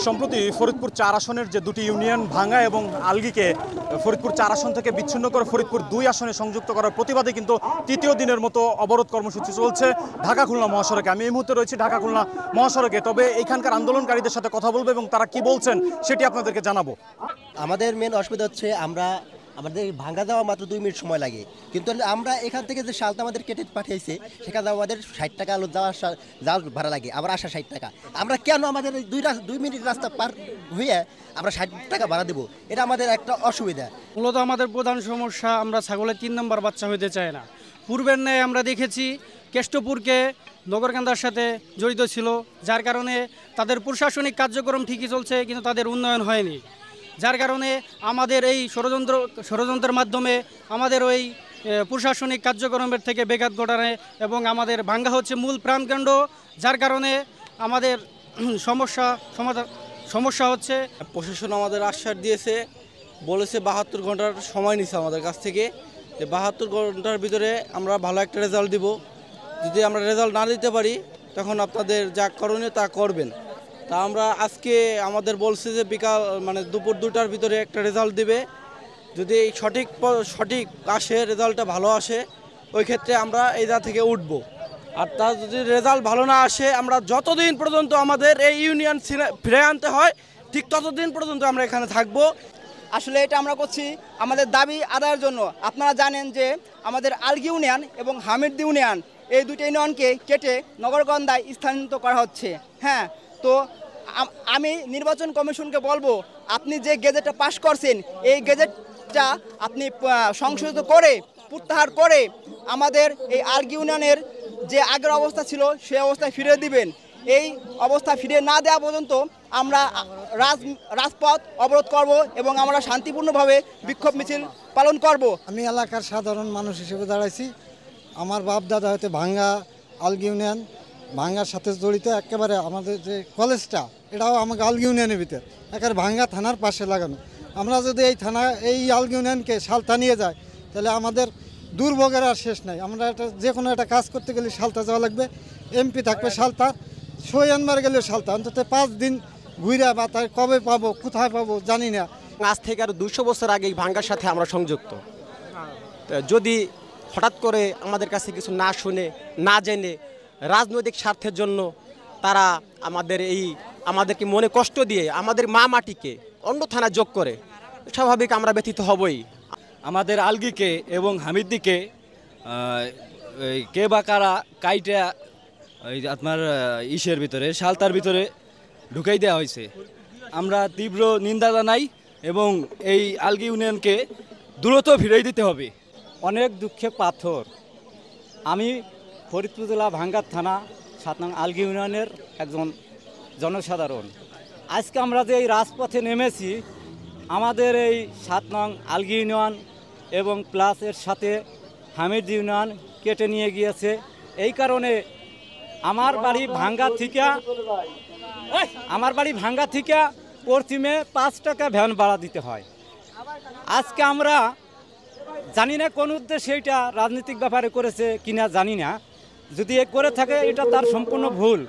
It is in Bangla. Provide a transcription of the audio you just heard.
সম্প্রতি ফরিদপুর ৪ আসনের যে দুটি ইউনিয়ন ভাঙ্গা এবং আলগীকে ফরিদপুর ৪ আসন থেকে বিচ্ছিন্ন করে ফরিদপুর ২ আসনে সংযুক্ত করার প্রতিবাদে কিন্তু তৃতীয় দিনের মতো অবরোধ কর্মসূচি চলছে ঢাকা খুলনা মহাসড়কে। আমি এই মুহূর্তে রয়েছি ঢাকা খুলনা মহাসড়কে, তবে এখানকার আন্দোলনকারীদের সাথে কথা বলবো এবং তারা কি বলছেন সেটি আপনাদেরকে জানাবো। আমাদের মেন অসুবিধা হচ্ছে আমাদের ভাঙা দেওয়া মাত্র ২ মিনিট সময় লাগে, কিন্তু আমরা এখান থেকে যে শালটা আমাদের কেটে পাঠিয়েছে সেখানে আমাদের ৬০ টাকা আলো যাওয়ার ভাড়া লাগে, আবার আসা ৬০ টাকা। আমরা কেন আমাদের ২ মিনিট রাস্তা পার হয়ে আমরা ৬০ টাকা ভাড়া দেবো? এটা আমাদের একটা অসুবিধা। মূলত আমাদের প্রধান সমস্যা, আমরা ছাগলের ৩ নম্বর বাচ্চা হইতে চাই না। পূর্বের ন্যায় আমরা দেখেছি কেষ্টপুরকে নগরকান্দার সাথে জড়িত ছিল, যার কারণে তাদের প্রশাসনিক কার্যক্রম ঠিকই চলছে কিন্তু তাদের উন্নয়ন হয়নি, যার কারণে আমাদের এই ষড়যন্ত্রের মাধ্যমে আমাদের ওই প্রশাসনিক কার্যক্রমের থেকে ব্যাঘাত ঘটানো এবং আমাদের ভাঙ্গা হচ্ছে মূল প্রাণকেন্দ্র, যার কারণে আমাদের সমস্যা হচ্ছে। প্রশাসন আমাদের আশ্বাস দিয়েছে, বলেছে ৭২ ঘন্টার সময় নিছে আমাদের কাছ থেকে, যে ৭২ ঘন্টার ভিতরে আমরা ভালো একটা রেজাল্ট দিব। যদি আমরা রেজাল্ট না দিতে পারি তখন আপনাদের যা করণীয় তা করবেন। তা আমরা আজকে আমাদের বলছে যে দুপুর ২টার ভিতরে একটা রেজাল্ট দিবে। যদি সঠিক আসে, রেজাল্টটা ভালো আসে, ওই ক্ষেত্রে আমরা এই জায়গা থেকে উঠব। আর তার যদি রেজাল্ট ভালো না আসে, আমরা যতদিন পর্যন্ত আমাদের এই ইউনিয়ন ফিরে আনতে হয় ঠিক ততদিন পর্যন্ত আমরা এখানে থাকব। আসলে এটা আমরা করছি আমাদের দাবি আদায়ের জন্য। আপনারা জানেন যে আমাদের আলগী ইউনিয়ন এবং হামিদ ইউনিয়ন, এই দুটো ইউনিয়নকে কেটে নগরকান্দায় স্থানান্তরিত করা হচ্ছে। হ্যাঁ, তো আমি নির্বাচন কমিশনকে বলবো, আপনি যে গেজেটটা পাশ করছেন এই গেজেটটা আপনি সংশোধিত করে প্রত্যাহার করে আমাদের এই আলগী ইউনিয়নের যে আগের অবস্থা ছিল সেই অবস্থায় ফিরিয়ে দিবেন। এই অবস্থা ফিরিয়ে না দেওয়া পর্যন্ত আমরা রাজপথ অবরোধ করব এবং আমরা শান্তিপূর্ণভাবে বিক্ষোভ মিছিল পালন করব। আমি এলাকার সাধারণ মানুষ হিসেবে দাঁড়াইছি। আমার বাপ দাদা হয়তো ভাঙ্গা আলগী ইউনিয়ন ভাঙ্গার সাথে জড়িত। একেবারে আমাদের যে কলেজটা এটাও আমাকে আলগী ইউনিয়নের ভিতর, একেবারে ভাঙ্গা থানার পাশে লাগানো। আমরা যদি এই আলগী ইউনিয়নকে সালতা নিয়ে যাই তাহলে আমাদের দুর্ভোগের আর শেষ নাই। আমরা যে কোনো একটা কাজ করতে গেলে সালতা যাওয়া লাগবে, এমপি থাকবে সালতা, সই আনবার গেলেও সালতা, অন্তত 5 দিন ঘুরে বা তাই কবে পাবো কোথায় পাবো জানি না। আজ থেকে আরও 200 বছর আগে ভাঙ্গার সাথে আমরা সংযুক্ত। যদি হঠাৎ করে আমাদের কাছে কিছু না শুনে না জেনে রাজনৈতিক স্বার্থের জন্য তারা আমাদেরকে মনে কষ্ট দিয়ে আমাদের মা মাটিকে অন্য থানা যোগ করে, স্বাভাবিক আমরা ব্যথিত হবই। আমাদের আলগীকে এবং হামিদদিকে কে বা কারা কাইটা আপনার ইসের ভিতরে সালতার ভিতরে ঢুকাই দেওয়া হয়েছে। আমরা তীব্র নিন্দা জানাই এবং এই আলগী ইউনিয়নকে দ্রুত ফিরিয়ে দিতে হবে। অনেক দুঃখে পাথর। আমি ফরিদপুর জেলা ভাঙ্গা থানা 7 নং আলগী ইউনিয়নের একজন জনসাধারণ। আজকে আমরা যে এই রাজপথে নেমেছি, আমাদের এই 7 নং আলগী ইউনিয়ন এবং প্লাস এর সাথে হামিদ ইউনিয়ন কেটে নিয়ে গিয়েছে। এই কারণে আমার বাড়ি ভাঙ্গা থেকে পশ্চিমে 5 টাকা ভ্যান ভাড়া দিতে হয়। আজকে আমরা জানি না কোন উদ্দেশ্যে এটা রাজনৈতিক ব্যাপারে করেছে কিনা জানি না, যদি করে থাকে এটা তার সম্পূর্ণ ভুল।